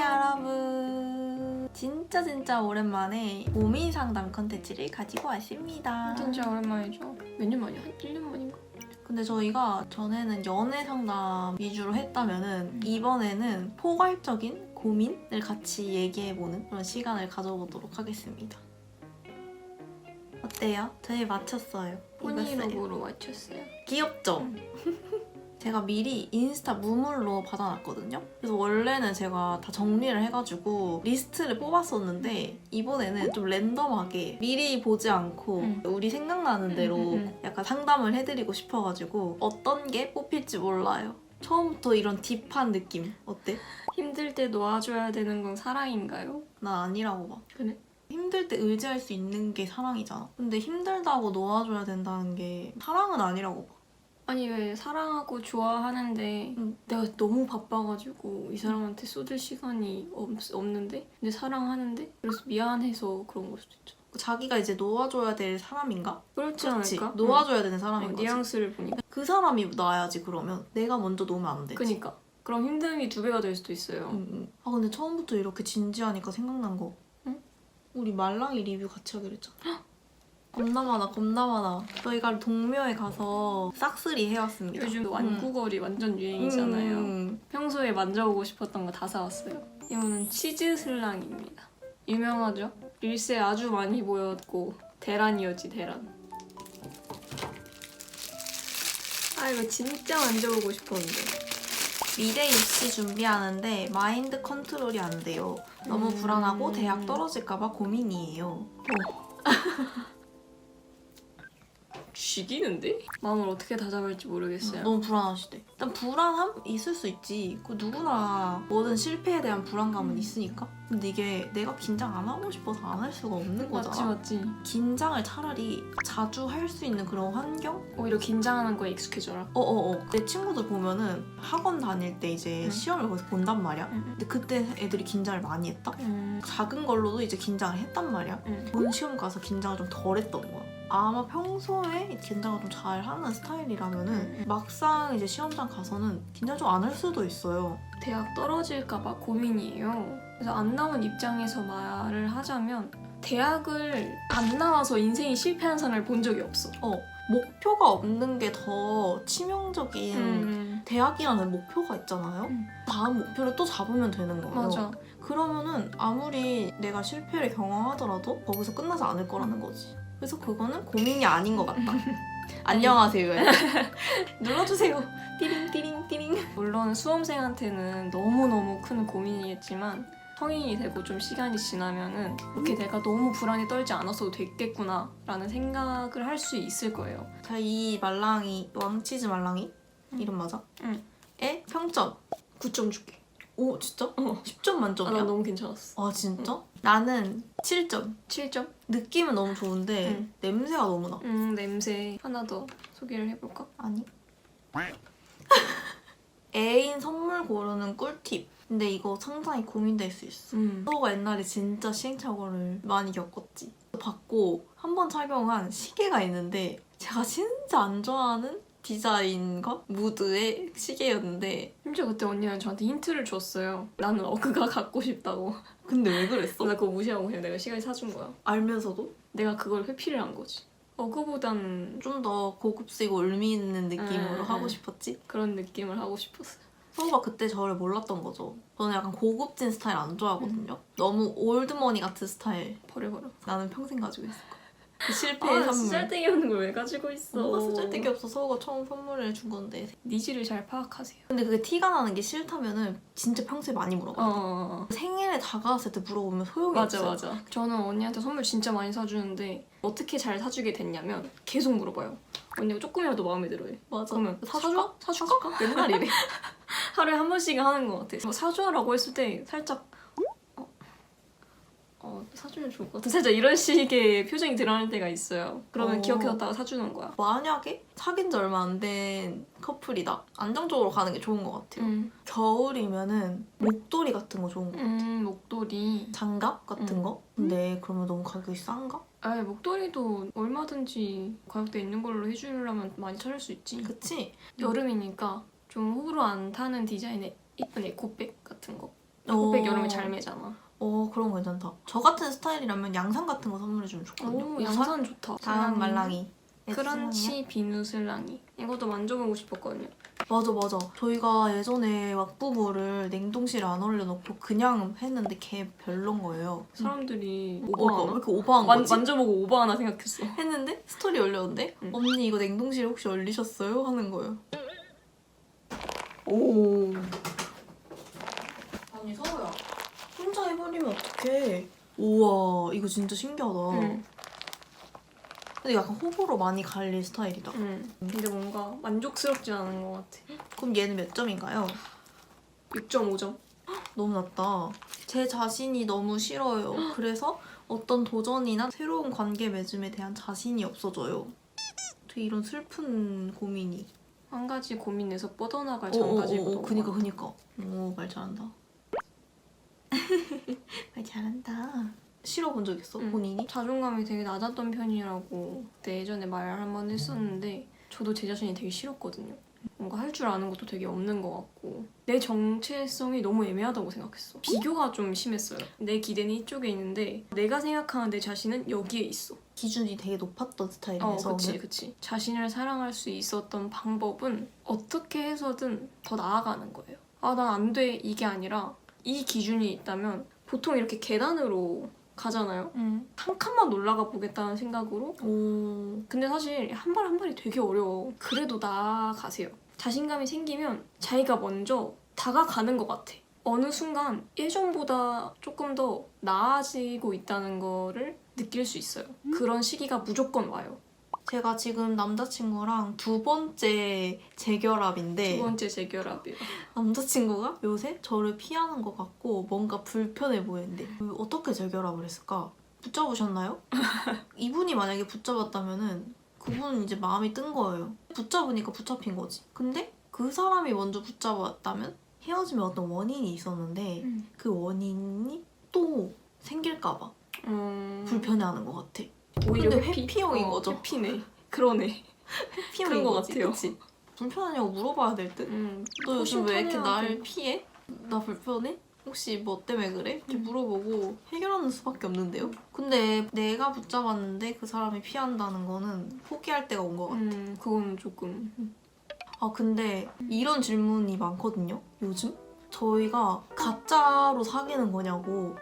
여러분, 진짜 오랜만에 고민 상담 컨텐츠를 가지고 왔습니다. 진짜 오랜만이죠. 몇 년 만이야? 한 1년 만인가? 근데 저희가 전에는 연애 상담 위주로 했다면은 이번에는 포괄적인 고민을 같이 얘기해보는 그런 시간을 가져보도록 하겠습니다. 어때요? 저희 맞췄어요. 포니록으로 맞췄어요. 귀엽죠? 제가 미리 인스타 무물로 받아놨거든요. 그래서 원래는 제가 다 정리를 해가지고 리스트를 뽑았었는데 이번에는 좀 랜덤하게 미리 보지 않고 우리 생각나는 대로 약간 상담을 해드리고 싶어가지고 어떤 게 뽑힐지 몰라요. 처음부터 이런 딥한 느낌 어때? 힘들 때 놓아줘야 되는 건 사랑인가요? 난 아니라고 봐. 그래? 힘들 때 의지할 수 있는 게 사랑이잖아. 근데 힘들다고 놓아줘야 된다는 게 사랑은 아니라고 봐. 아니 왜 사랑하고 좋아하는데 내가 너무 바빠가지고 이 사람한테 쏟을 시간이 없는데 근데 사랑하는데 그래서 미안해서 그런 걸 수도 있죠. 자기가 이제 놓아줘야 될 사람인가? 그렇지 그렇지. 않을까? 놓아줘야 되는 사람인 거지. 뉘앙스를 보니까 그 사람이 놔야지 그러면. 내가 먼저 놓으면 안 되지. 그니까 그럼 힘듦이 2배가 될 수도 있어요. 아 근데 처음부터 이렇게 진지하니까 생각난 거. 응? 우리 말랑이 리뷰 같이 하기로 했잖아. 겁나 많아. 저희가 동묘에 가서 싹쓸이 해왔습니다. 요즘 완구걸이 완전 유행이잖아요. 평소에 만져보고 싶었던 거 다 사왔어요. 이거는 치즈 슬랑입니다. 유명하죠? 릴스에 아주 많이 보였고 대란이었지 대란. 아 이거 진짜 만져보고 싶었는데. 미래 입시 준비하는데 마인드 컨트롤이 안 돼요. 너무 불안하고 대학 떨어질까봐 고민이에요. 죽이는데? 마음을 어떻게 다잡을지 모르겠어요. 너무 불안하시대. 일단 불안함 있을 수 있지. 그 누구나 뭐든 실패에 대한 불안감은 있으니까. 근데 이게 내가 긴장 안 하고 싶어서 안 할 수가 없는 거잖아. 맞지. 긴장을 차라리 자주 할 수 있는 그런 환경? 오히려 긴장하는 거에 익숙해져라. 내 친구들 보면은 학원 다닐 때 이제 시험을 거기서 본단 말이야. 근데 그때 애들이 긴장을 많이 했다? 작은 걸로도 이제 긴장을 했단 말이야. 본 시험 가서 긴장을 좀 덜 했던 거야. 아마 평소에 긴장을 좀 잘하는 스타일이라면은 막상 이제 시험장 가서는 긴장 좀 안 할 수도 있어요. 대학 떨어질까봐 고민이에요. 그래서 안 나온 입장에서 말을 하자면 대학을 안 나와서 인생이 실패한 사람을 본 적이 없어. 목표가 없는 게 더 치명적인 대학이라는 목표가 있잖아요. 다음 목표를 또 잡으면 되는 거예요. 맞아. 그러면은 아무리 내가 실패를 경험하더라도 거기서 끝나지 않을 거라는 거지. 그래서 그거는 고민이 아닌 것 같다. 안녕하세요. 눌러주세요. 띠링. 물론 수험생한테는 너무너무 큰 고민이겠지만 성인이 되고 좀 시간이 지나면은 이렇게 내가 너무 불안에 떨지 않았어도 됐겠구나 라는 생각을 할 수 있을 거예요. 자, 이 말랑이, 왕치즈 말랑이? 이름 맞아? 응. 에 평점 9점 줄게. 오 진짜? 10점 만점이야? 나 너무 괜찮았어. 아 진짜? 나는 7점. 7점? 느낌은 너무 좋은데 냄새가 너무 나. 냄새 하나 더 소개를 해볼까? 아니. 애인 선물 고르는 꿀팁. 근데 이거 상당히 고민될 수 있어. 서로가 옛날에 진짜 시행착오를 많이 겪었지. 받고 한 번 착용한 시계가 있는데 제가 진짜 안 좋아하는 디자인과 무드의 시계였는데 심지어 그때 언니는 저한테 힌트를 줬어요. 나는 어그가 갖고 싶다고. 근데 왜 그랬어? 나 그거 무시하고 그냥 내가 시간에 사준 거야. 알면서도? 내가 그걸 회피를 한 거지. 어그보다는 좀 더 고급지고 의미 있는 느낌으로 하고 응. 싶었지? 그런 느낌을 하고 싶었어요. 서로가 그때 저를 몰랐던 거죠. 저는 약간 고급진 스타일 안 좋아하거든요. 너무 올드머니 같은 스타일 버려. 나는 평생 가지고 있을 거야. 그 실패의 선물. 쓰잘데기 없는 걸 왜 가지고 있어. 뭐가 쓰잘데기 없어. 서로가 처음 선물을 준 건데. 니즈를 잘 파악하세요. 근데 그게 티가 나는 게 싫다면은 진짜 평소에 많이 물어봐. 어. 생일에 다가왔을 때 물어보면 소용이 없어. 맞아. 저는 언니한테 선물 진짜 많이 사주는데 어떻게 잘 사주게 됐냐면 계속 물어봐요. 언니가 조금이라도 마음에 들어해. 맞아. 그러면 사줄까? 사줄까? 맨날 이래. 하루에 한 번씩은 하는 것 같아. 뭐 사줘라고 했을 때 살짝 사주면 좋을 것 같아. 살짝 이런 식의 표정이 드러날 때가 있어요. 그러면 기억해뒀다가 사주는 거야. 만약에 사귄 지 얼마 안 된 커플이다. 안정적으로 가는 게 좋은 것 같아요. 겨울이면은 목도리 같은 거 좋은 것 같아. 목도리. 장갑 같은 거? 근데 그러면 너무 가격이 싼가? 목도리도 얼마든지 가격대 있는 걸로 해주려면 많이 찾을 수 있지. 그치? 여름이니까 좀 호불호 안 타는 디자인의 이쁜 에코백 같은 거. 에코백 여름에 잘 매잖아. 그런 거 괜찮다. 저 같은 스타일이라면 양산 같은 거 선물해주면 좋거든요. 오, 양산 좋다. 다음 말랑이. 크런치 비누 슬랑이. 이것도 만져보고 싶었거든요. 맞아. 저희가 예전에 왁부부를 냉동실에 안 얼려놓고 그냥 했는데 걔 별론 거예요. 사람들이 왜 오버하나? 이렇게 오버한 거지? 만져보고 오버하나 생각했어. 했는데 스토리 올렸는데 응. 언니 이거 냉동실에 혹시 얼리셨어요? 하는 거예요. 오. 아니 서우야 혼자 해버리면 어떡해. 우와 이거 진짜 신기하다. 응. 근데 약간 호불호 많이 갈릴 스타일이다. 응. 근데 뭔가 만족스럽지 않은 것 같아. 그럼 얘는 몇 점인가요? 6.5점. 너무 낮다. 제 자신이 너무 싫어요. 그래서 어떤 도전이나 새로운 관계 맺음에 대한 자신이 없어져요. 되게 이런 슬픈 고민이. 한 가지 고민에서 뻗어나갈 장까지. 그니까. 오, 말 잘한다. 말 잘한다. 싫어본 적 있어? 응. 본인이? 자존감이 되게 낮았던 편이라고 그때 예전에 말을 한번 했었는데 저도 제 자신이 되게 싫었거든요. 뭔가 할 줄 아는 것도 되게 없는 것 같고 내 정체성이 너무 애매하다고 생각했어. 비교가 좀 심했어요. 내 기대는 이쪽에 있는데 내가 생각하는 내 자신은 여기에 있어. 기준이 되게 높았던 스타일이라서. 그치. 자신을 사랑할 수 있었던 방법은 어떻게 해서든 더 나아가는 거예요. 난 안 돼 이게 아니라 이 기준이 있다면 보통 이렇게 계단으로 가잖아요. 응. 한 칸만 올라가 보겠다는 생각으로. 오. 근데 사실 한 발 한 발이 되게 어려워. 그래도 나아가세요. 자신감이 생기면 자기가 먼저 다가가는 것 같아. 어느 순간 예전보다 조금 더 나아지고 있다는 거를 느낄 수 있어요. 그런 시기가 무조건 와요. 제가 지금 남자친구랑 두 번째 재결합인데 두 번째 재결합이요. 남자친구가 요새 저를 피하는 것 같고 뭔가 불편해 보이는데 어떻게 재결합을 했을까? 붙잡으셨나요? 이분이 만약에 붙잡았다면은 그분은 이제 마음이 뜬 거예요. 붙잡으니까 붙잡힌 거지. 근데 그 사람이 먼저 붙잡았다면 헤어지면 어떤 원인이 있었는데 그 원인이 또 생길까 봐 불편해하는 것 같아. 오히려 근데 회피형인 거죠. 회피네. 그러네. 회피형인 그런 것 거지, 같아요. 그치? 불편하냐고 물어봐야 될 듯? 너 요즘 왜 이렇게 날 피해? 나 불편해? 혹시 뭐 때문에 그래? 이렇게 물어보고 해결하는 수밖에 없는데요? 근데 내가 붙잡았는데 그 사람이 피한다는 거는 포기할 때가 온 것 같아. 그건 조금. 근데 이런 질문이 많거든요, 요즘? 저희가 가짜로 사귀는 거냐고.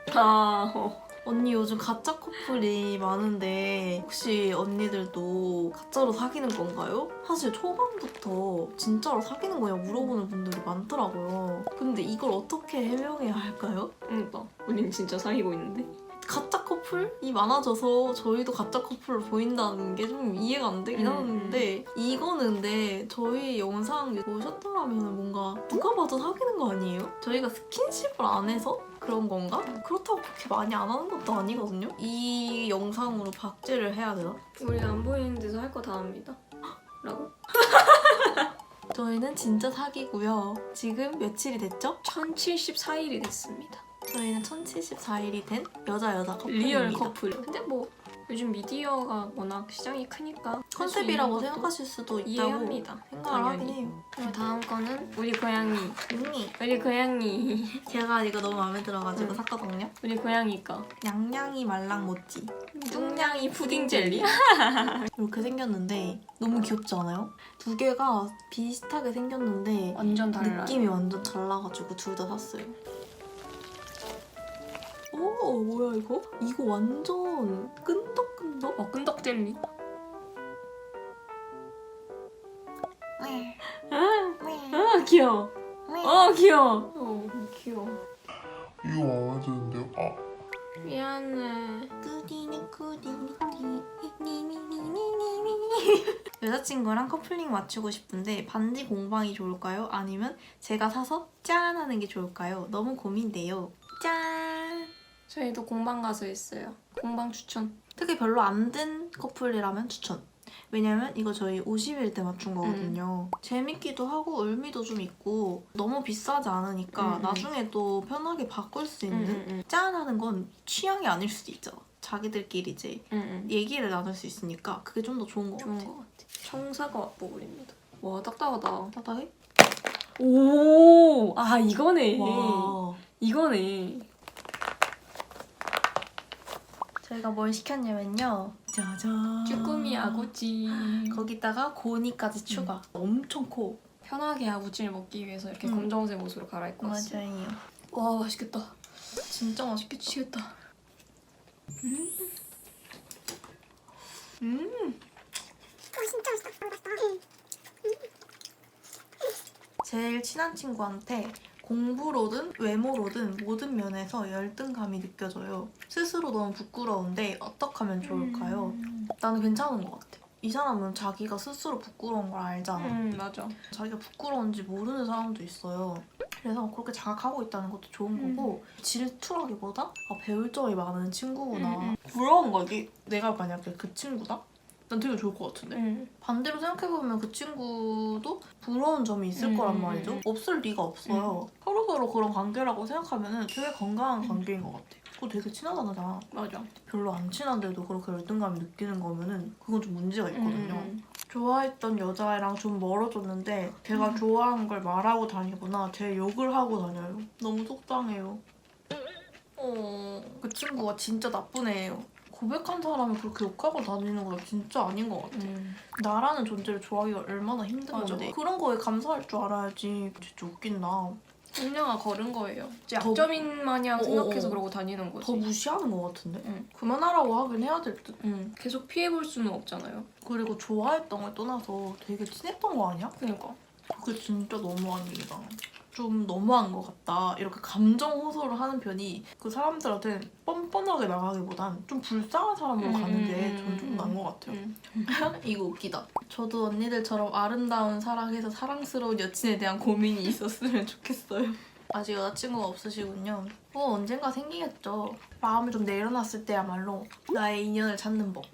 언니 요즘 가짜 커플이 많은데 혹시 언니들도 가짜로 사귀는 건가요? 사실 초반부터 진짜로 사귀는 거냐고 물어보는 분들이 많더라고요. 근데 이걸 어떻게 해명해야 할까요? 그러니까 우린 진짜 사귀고 있는데. 가짜 커플이 많아져서 저희도 가짜 커플로 보인다는 게 좀 이해가 안 되긴 하는데 이거는 근데 저희 영상 보셨더라면 뭔가 누가 봐도 사귀는 거 아니에요? 저희가 스킨십을 안 해서 그런 건가? 그렇다고 그렇게 많이 안 하는 것도 아니거든요? 이 영상으로 박제를 해야 되나? 우리 안 보이는 데서 할 거 다 합니다. 라고? 저희는 진짜 사귀고요. 지금 며칠이 됐죠? 1074일이 됐습니다. 저희는 1074일이 된 여자 커플입니다. 리얼 커플. 근데 뭐 요즘 미디어가 워낙 시장이 크니까 컨셉이라고 생각하실 수도 있다고 이해합니다. 생각을 하긴 해요. 그리고 다음 거는 우리 고양이. 언니, 우리 고양이. 제가 이거 너무 마음에 들어가지고 샀거든요. 우리 고양이 거. 냥냥이 말랑 모찌 뚱냥이 푸딩 젤리. 이렇게 생겼는데 너무 귀엽지 않아요? 두 개가 비슷하게 생겼는데 완전 달라. 느낌이 완전 달라가지고 둘 다 샀어요. 오 뭐야 이거? 이거 완전 끈덕끈덕? 끈덕 젤리. 귀여워. 귀여워. 귀여워. 이거 마음에 드는데요? 미안해. 여자친구랑 커플링 맞추고 싶은데 반지 공방이 좋을까요? 아니면 제가 사서 짠 하는 게 좋을까요? 너무 고민돼요. 짠! 저희도 공방 가서 했어요. 공방 추천. 특히 별로 안 된 커플이라면 추천. 왜냐면 이거 저희 50일 때 맞춘 거거든요. 재밌기도 하고 의미도 좀 있고 너무 비싸지 않으니까 나중에 또 편하게 바꿀 수 있는 짠 하는 건 취향이 아닐 수도 있잖아. 자기들끼리 이제 얘기를 나눌 수 있으니까 그게 좀 더 좋은 것 같아. 청사과 맛보글입니다. 와 딱딱하다. 따뜻해? 오! 이거네. 와. 이거네. 저희가 뭘 시켰냐면요. 짜잔. 쭈꾸미 아구찜. 거기다가 고니까지 추가. 엄청 커. 편하게 아구찜을 먹기 위해서 이렇게 음. 검정색 옷으로 갈아입고 왔어요. 맞아요. 와 맛있겠다. 진짜 맛있겠다. 미치겠다. 제일 친한 친구한테 공부로든 외모로든 모든 면에서 열등감이 느껴져요. 스스로 너무 부끄러운데 어떻게 하면 좋을까요? 나는 괜찮은 것 같아. 이 사람은 자기가 스스로 부끄러운 걸 알잖아. 맞아. 자기가 부끄러운지 모르는 사람도 있어요. 그래서 그렇게 자각하고 있다는 것도 좋은 거고 질투라기보다 배울 점이 많은 친구구나. 부러운 거지. 내가 만약에 그 친구다? 난 되게 좋을 것 같은데? 반대로 생각해보면 그 친구도 부러운 점이 있을 거란 말이죠. 없을 리가 없어요. 서로서로 그런 관계라고 생각하면 되게 건강한 관계인 것 같아. 그거 되게 친하다는 거잖아. 맞아. 별로 안 친한데도 그렇게 열등감을 느끼는 거면은 그건 좀 문제가 있거든요. 좋아했던 여자애랑 좀 멀어졌는데 제가 좋아하는 걸 말하고 다니거나 제 욕을 하고 다녀요. 너무 속상해요. 그 친구가 진짜 나쁜 애예요. 고백한 사람을 그렇게 욕하고 다니는 거 진짜 아닌 것 같아. 나라는 존재를 좋아하기가 얼마나 힘든 맞아. 건데 그런 거에 감사할 줄 알아야지. 진짜 웃긴다. 그냥아 걸은 거예요. 더- 약점인 마냥 생각해서 어어어. 그러고 다니는 거지. 더 무시하는 것 같은데? 응. 그만하라고 하긴 해야 될 듯. 계속 피해볼 수는 없잖아요. 그리고 좋아했던 걸 떠나서 되게 친했던 거 아니야? 그러니까. 그게 진짜 너무한 일이다. 좀 너무한 것 같다. 이렇게 감정 호소를 하는 편이 그 사람들한테 뻔뻔하게 나가기보단 좀 불쌍한 사람으로 가는 게 전 좀 나은 것 같아요. 이거 웃기다. 저도 언니들처럼 아름다운 사랑해서 사랑스러운 여친에 대한 고민이 있었으면 좋겠어요. 아직 여자친구가 없으시군요. 언젠가 생기겠죠. 마음을 좀 내려놨을 때야말로 나의 인연을 찾는 법.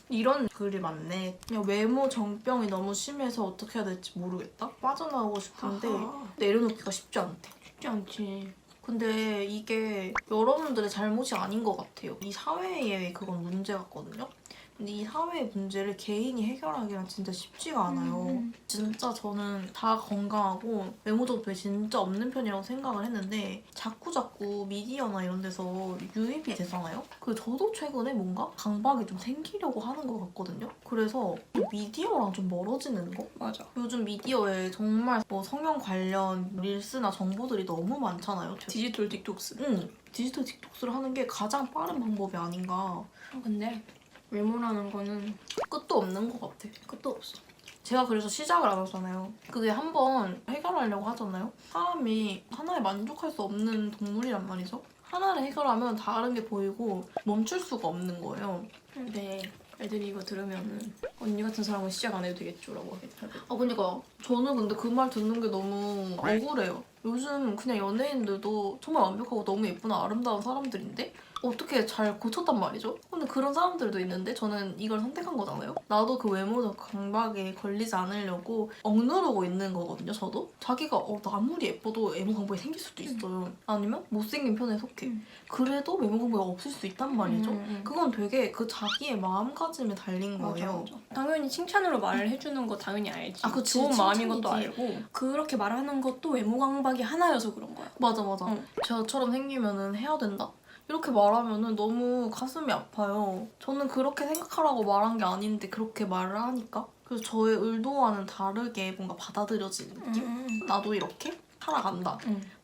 이런 글이 많네. 그냥 외모 정병이 너무 심해서 어떻게 해야 될지 모르겠다. 빠져나오고 싶은데 내려놓기가 쉽지 않대. 쉽지 않지. 근데 이게 여러분들의 잘못이 아닌 것 같아요. 이 사회의 그건 문제 같거든요. 근데 이 사회의 문제를 개인이 해결하기란 진짜 쉽지가 않아요. 진짜 저는 다 건강하고 외모적도 진짜 없는 편이라고 생각을 했는데 자꾸 미디어나 이런 데서 유입이 되잖아요? 그래서 저도 최근에 뭔가 강박이 좀 생기려고 하는 것 같거든요. 그래서 미디어랑 좀 멀어지는 거? 맞아. 요즘 미디어에 정말 뭐 성형 관련 릴스나 정보들이 너무 많잖아요. 디지털 틱톡스. 디지털 틱톡스를 하는 게 가장 빠른 방법이 아닌가. 근데 외모라는 거는 끝도 없는 것 같아. 끝도 없어. 제가 그래서 시작을 안 하잖아요. 그게 한번 해결하려고 하잖아요. 사람이 하나에 만족할 수 없는 동물이란 말이죠. 하나를 해결하면 다른 게 보이고 멈출 수가 없는 거예요. 근데 애들이 이거 들으면은 언니 같은 사람은 시작 안 해도 되겠죠라고 하겠다. 그러니까 저는 근데 그 말 듣는 게 너무 억울해요. 요즘 그냥 연예인들도 정말 완벽하고 너무 예쁘나 아름다운 사람들인데 어떻게 잘 고쳤단 말이죠? 근데 그런 사람들도 있는데 저는 이걸 선택한 거잖아요. 나도 그 외모적 강박에 걸리지 않으려고 억누르고 있는 거거든요, 저도. 자기가 나 아무리 예뻐도 외모 강박이 생길 수도 있어요. 아니면 못생긴 편에 속해. 그래도 외모 강박이 없을 수 있단 말이죠. 그건 되게 그 자기의 마음가짐에 달린 거예요. 맞아. 당연히 칭찬으로 말을 해주는 거 당연히 알지. 그치, 좋은 마음인 칭찬이지. 것도 알고 그렇게 말하는 것도 외모 강박이 하나여서 그런 거야. 맞아. 응. 저처럼 생기면은 해야 된다. 이렇게 말하면은 너무 가슴이 아파요. 저는 그렇게 생각하라고 말한 게 아닌데 그렇게 말을 하니까. 그래서 저의 의도와는 다르게 뭔가 받아들여지는 느낌? 나도 이렇게 살아간다.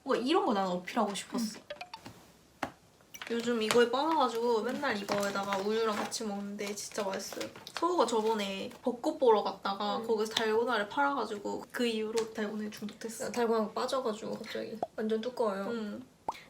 뭔가 이런 거 나는 어필하고 싶었어. 요즘 이거에 빠져가지고 맨날 이거에다가 우유랑 같이 먹는데 진짜 맛있어요. 서우가 저번에 벚꽃 보러 갔다가 거기서 달고나를 팔아가지고 그 이후로 달고나에 중독됐어. 달고나 빠져가지고 갑자기 완전 두꺼워요.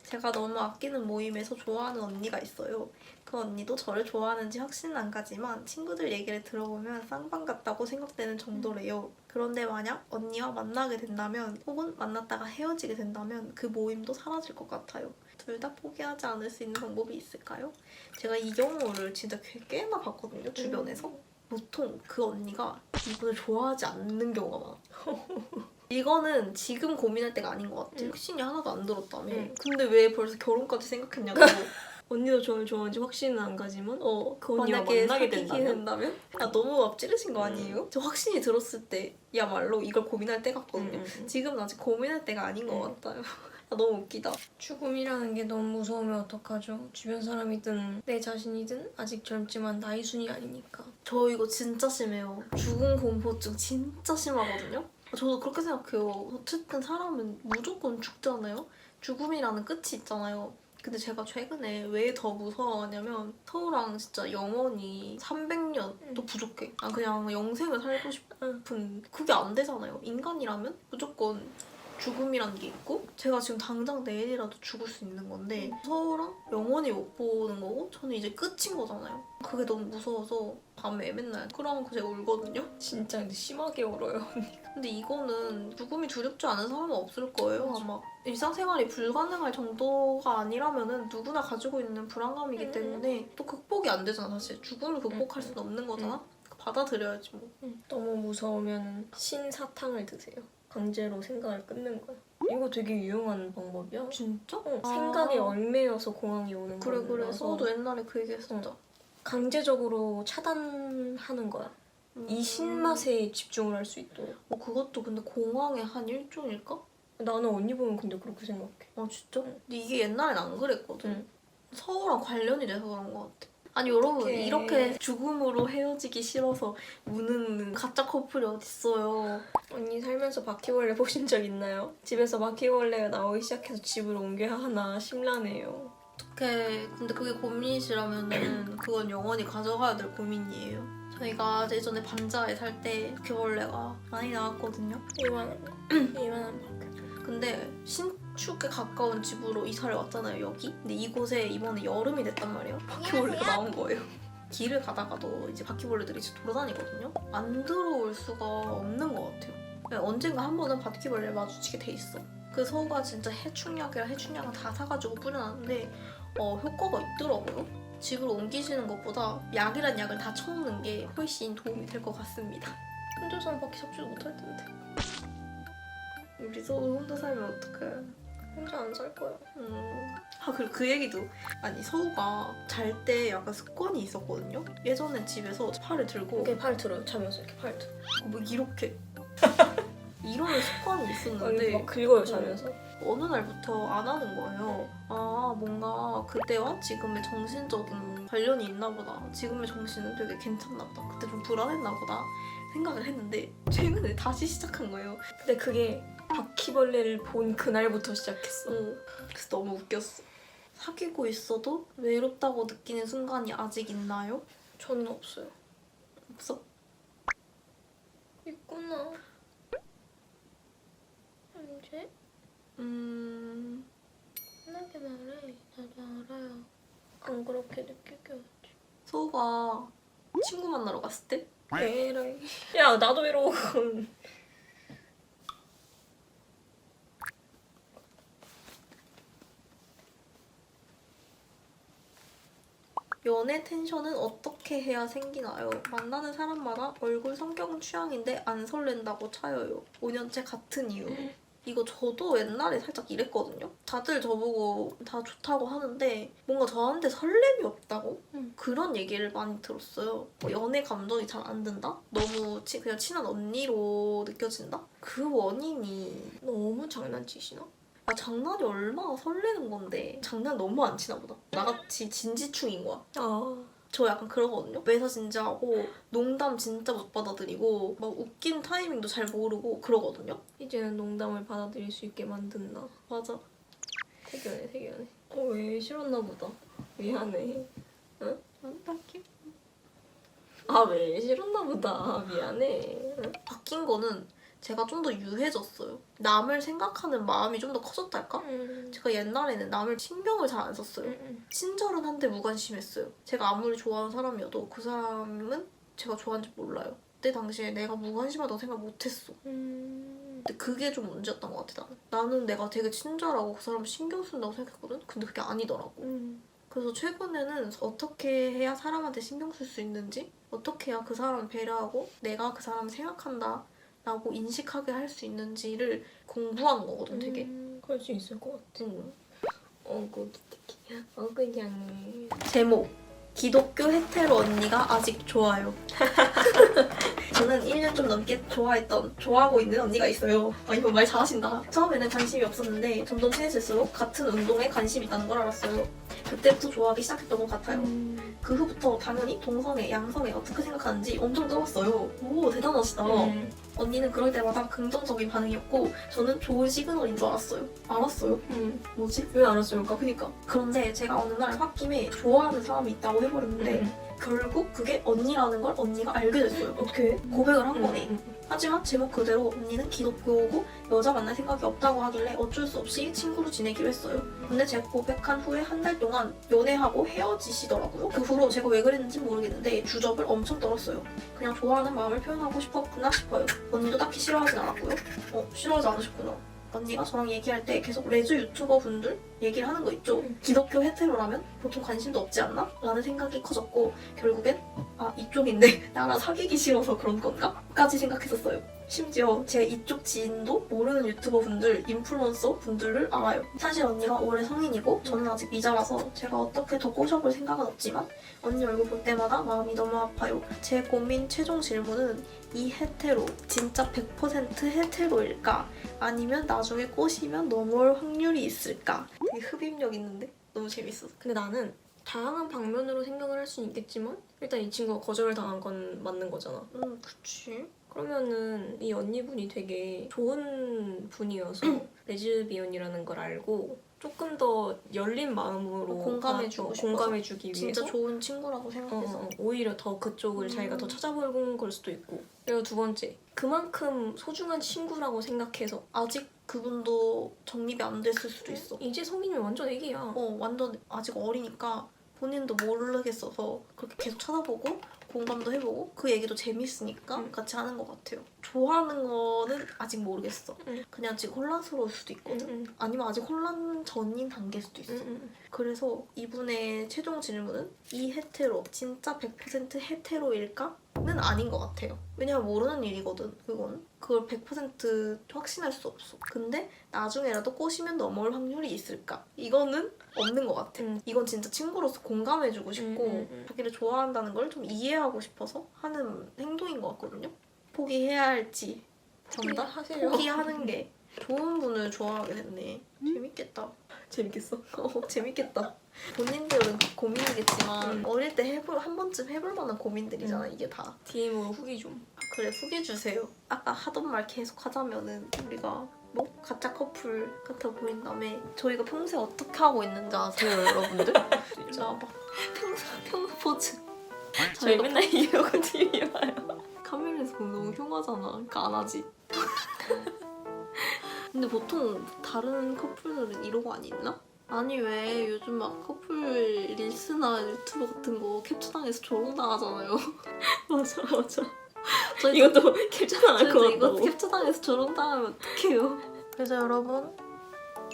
제가 너무 아끼는 모임에서 좋아하는 언니가 있어요. 그 언니도 저를 좋아하는지 확신은 안 가지만 친구들 얘기를 들어보면 쌍방 같다고 생각되는 정도래요. 그런데 만약 언니와 만나게 된다면 혹은 만났다가 헤어지게 된다면 그 모임도 사라질 것 같아요. 둘 다 포기하지 않을 수 있는 방법이 있을까요? 제가 이 경우를 진짜 꽤나 봤거든요, 주변에서. 보통 그 언니가 이분을 좋아하지 않는 경우가 많아. 이거는 지금 고민할 때가 아닌 것 같아. 확신이 하나도 안 들었다며. 근데 왜 벌써 결혼까지 생각했냐고. 언니도 저를 좋아하는지 확신은 안 가지만 그 언니와 만약에 만나게 사귀게 된다면? 너무 앞지르신 거 아니에요? 저 확신이 들었을 때야말로 이걸 고민할 때가 같거든요. 지금은 아직 고민할 때가 아닌 것 같아요. 아, 너무 웃기다. 죽음이라는 게 너무 무서우면 어떡하죠? 주변 사람이든 내 자신이든 아직 젊지만 나이 순이 아니니까. 저 이거 진짜 심해요. 죽음 공포증 진짜 심하거든요. 저도 그렇게 생각해요. 어쨌든 사람은 무조건 죽잖아요. 죽음이라는 끝이 있잖아요. 근데 제가 최근에 왜 더 무서워하냐면 서우랑 진짜 영원히 300년도 부족해. 아 그냥 영생을 살고 싶은 그게 안 되잖아요. 인간이라면 무조건 죽음이라는 게 있고 제가 지금 당장 내일이라도 죽을 수 있는 건데 서우랑 영원히 못 보는 거고 저는 이제 끝인 거잖아요. 그게 너무 무서워서 밤에 맨날 그러면 제가 울거든요. 진짜 근데 심하게 울어요. 근데 이거는 죽음이 두렵지 않은 사람은 없을 거예요. 맞아. 아마 일상생활이 불가능할 정도가 아니라면은 누구나 가지고 있는 불안감이기 때문에 또 극복이 안 되잖아 사실. 죽음을 극복할 수는 없는 거잖아. 받아들여야지 뭐. 너무 무서우면 신사탕을 드세요. 강제로 생각을 끊는 거야. 이거 되게 유용한 방법이야. 진짜? 생각에 얽매여서 공황이 오는 그래 거라서 그래. 서도 옛날에 그 얘기 했었죠. 강제적으로 차단하는 거야. 이 신맛에 집중을 할 수 있도록. 그것도 근데 공황의 한 일종일까? 나는 언니 보면 근데 그렇게 생각해. 아 진짜? 응. 근데 이게 옛날엔 안 그랬거든. 응. 서우랑 관련이 돼서 그런 것 같아. 아니 여러분 오케이. 이렇게 죽음으로 헤어지기 싫어서 우는 가짜 커플이 어딨어요. 언니 살면서 바퀴벌레 보신 적 있나요? 집에서 바퀴벌레가 나오기 시작해서 집을 옮겨야 하나 심란해요. 어떡해. 근데 그게 고민이시라면은 그건 영원히 가져가야 될 고민이에요. 저희가 예전에 반자에 살 때 바퀴벌레가 많이 나왔거든요. 이만한 거. 이만한 바퀴. 근데 신축에 가까운 집으로 이사를 왔잖아요 여기. 근데 이곳에 이번에 여름이 됐단 말이에요. 바퀴벌레가 나온 거예요. 길을 가다가도 이제 바퀴벌레들이 이제 돌아다니거든요. 안 들어올 수가 없는 것 같아요. 그냥 언젠가 한 번은 바퀴벌레 마주치게 돼 있어. 그 서우가 진짜 해충약이랑 해충약을 다 사가지고 뿌려놨는데 효과가 있더라고요. 집으로 옮기시는 것보다 약이란 약을 다 쳐놓는 게 훨씬 도움이 될 것 같습니다. 혼자서는 바퀴 잡지도 못할 텐데. 우리 서우 혼자 살면 어떡해. 혼자 안 살 거야. 그리고 그 얘기도 아니 서우가 잘 때 약간 습관이 있었거든요. 예전에 집에서 팔을 들고 이렇게 팔 들어요. 자면서 이렇게 팔 들어. 뭐 이렇게 이러는 습관이 언니 있었는데 막 긁어요 자면서. 어느 날부터 안 하는 거예요. 아 뭔가 그때와 지금의 정신적인 관련이 있나 보다. 지금의 정신은 되게 괜찮나 보다. 그때 좀 불안했나 보다 생각을 했는데 최근에 다시 시작한 거예요. 근데 그게 바퀴벌레를 본 그날부터 시작했어. 그래서 너무 웃겼어. 사귀고 있어도 외롭다고 느끼는 순간이 아직 있나요? 저는 없어요. 없어? 있구나. 이제 편하게 말해. 나도 알아요. 안 그렇게 느끼게 하지. 서우가 친구 만나러 갔을 때? 에라이. 야 나도 외로워. 연애 텐션은 어떻게 해야 생기나요? 만나는 사람마다 얼굴 성격은 취향인데 안 설렌다고 차여요. 5년째 같은 이유. 이거 저도 옛날에 살짝 이랬거든요. 다들 저보고 다 좋다고 하는데 뭔가 저한테 설렘이 없다고? 그런 얘기를 많이 들었어요. 연애 감정이 잘 안 든다? 너무 그냥 친한 언니로 느껴진다? 그 원인이 너무 장난치시나? 장난이 얼마나 설레는 건데 장난 너무 안 치나 보다. 나같이 진지충인 거야. 저 약간 그러거든요. 매사 진지하고 농담 진짜 못 받아들이고 막 웃긴 타이밍도 잘 모르고 그러거든요. 이제는 농담을 받아들일 수 있게 만든다. 맞아. 태견해 태견해. 왜 싫었나 보다. 미안해. 응? 딱히 왜 싫었나 보다. 미안해. 응? 바뀐 거는 제가 좀 더 유해졌어요. 남을 생각하는 마음이 좀 더 커졌달까? 제가 옛날에는 남을 신경을 잘 안 썼어요. 친절은 한데 무관심했어요. 제가 아무리 좋아하는 사람이어도 그 사람은 제가 좋아하는지 몰라요. 그때 당시에 내가 무관심하다고 생각 못했어. 근데 그게 좀 문제였던 것 같아 나는 내가 되게 친절하고 그 사람 신경 쓴다고 생각했거든? 근데 그게 아니더라고. 그래서 최근에는 어떻게 해야 사람한테 신경 쓸 수 있는지 어떻게 해야 그 사람을 배려하고 내가 그 사람을 생각한다 라고 인식하게 할 수 있는지를 공부한 거거든 되게. 그럴 수 있을 것 같아. 기특해. 그냥 제목 기독교 헤테로 언니가 아직 좋아요. 저는 1년 좀 넘게 좋아하고 있는 언니가 있어요. 이거 말 잘하신다. 처음에는 관심이 없었는데 점점 친해질수록 같은 운동에 관심이 있다는 걸 알았어요. 그때부터 좋아하기 시작했던 것 같아요. 그 후부터 당연히 동성애, 양성애 어떻게 생각하는지 엄청 떠봤어요. 오, 대단하시다. 언니는 그럴 때마다 긍정적인 반응이었고 저는 좋은 시그널인 줄 알았어요. 뭐지? 왜 알았을까? 그니까. 그런데 제가 어느 날 홧김에 좋아하는 사람이 있다고 해버렸는데 결국 그게 언니라는 걸 언니가 알게 됐어요. 어떻게? 고백을 한 거네. 하지만 제목 그대로 언니는 기독교고 여자 만날 생각이 없다고 하길래 어쩔 수 없이 친구로 지내기로 했어요. 근데 제가 고백한 후에 한 달 동안 연애하고 헤어지시더라고요. 그 후로 제가 왜 그랬는지 모르겠는데 주접을 엄청 떨었어요. 그냥 좋아하는 마음을 표현하고 싶었구나 싶어요. 언니도 딱히 싫어하진 않았고요. 싫어하지 않으셨구나. 언니가 저랑 얘기할 때 계속 레즈 유튜버 분들 얘기를 하는 거 있죠. 기독교 헤테로라면 보통 관심도 없지 않나? 라는 생각이 커졌고 결국엔 이쪽인데 나랑 사귀기 싫어서 그런 건가? 까지 생각했었어요. 심지어 제 이쪽 지인도 모르는 유튜버 분들, 인플루언서 분들을 알아요. 사실 언니가 올해 성인이고 저는 아직 미자라서 제가 어떻게 더 꼬셔볼 생각은 없지만 언니 얼굴 볼 때마다 마음이 너무 아파요. 제 고민 최종 질문은 이 헤테로 진짜 100% 헤테로일까? 아니면 나중에 꼬시면 넘어올 확률이 있을까? 되게 흡입력 있는데 너무 재밌어. 근데 나는 다양한 방면으로 생각을 할 수는 있겠지만 일단 이 친구가 거절을 당한 건 맞는 거잖아. 그치. 그러면은 이 언니분이 되게 좋은 분이어서 레즈비언이라는 걸 알고 조금 더 열린 마음으로 공감해주기 위해서 진짜 좋은 친구라고 생각해서 오히려 더 그쪽을 자기가 더 찾아보는 걸 수도 있고. 그리고 두 번째, 그만큼 소중한 친구라고 생각해서 아직 그분도 정립이 안 됐을 수도 있어. 이제 성인이면 완전 애기야. 완전 아직 어리니까 본인도 모르겠어서 그렇게 계속 찾아보고 공감도 해보고 그 얘기도 재밌으니까 같이 하는 것 같아요. 좋아하는 거는 아직 모르겠어. 그냥 지금 혼란스러울 수도 있거든. 아니면 아직 혼란 전인 단계일 수도 있어. 그래서 이분의 최종 질문은 이 헤테로 진짜 100% 헤테로일까? 는 아닌 것 같아요. 왜냐면 모르는 일이거든. 그걸 100% 확신할 수 없어. 근데 나중에라도 꼬시면 넘어올 확률이 있을까? 이거는 없는 것 같아. 이건 진짜 친구로서 공감해주고 싶고 자기를 좋아한다는 걸 좀 이해하고 싶어서 하는 행동인 것 같거든요. 포기해야 할지 정답? 하세요. 포기하는 게 좋은 분을 좋아하게 됐네. 재밌겠다. 재밌겠어? 재밌겠다. 본인들은 고민이겠지만 어릴 때 한 번쯤 해볼 만한 고민들이잖아. 이게 다. DM으로 후기 좀. 그래, 후기 주세요. 아까 하던 말 계속 하자면은 우리가 가짜 커플 같아 보인다며. 저희가 평소에 어떻게 하고 있는지 아세요, 여러분들? 진짜 막 평소 포즈. 저희 맨날 이러고 TV 봐요. 카메라에서 보면 너무 흉하잖아. 그러니까 안 하지. 근데 보통 다른 커플들은 이러고 안 있나? 아니 왜 요즘 막 커플 릴스나 유튜브 같은 거 캡처당해서 조롱당하잖아요. 맞아. 저희도 이것도 캡처당할 것 이거 같다고. 캡처당해서 조롱당하면 어떡해요. 그래서 여러분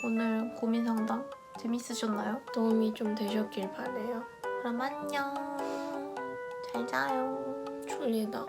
오늘 고민 상담 재밌으셨나요? 도움이 좀 되셨길 바래요. 그럼 안녕. 잘 자요. 졸리다.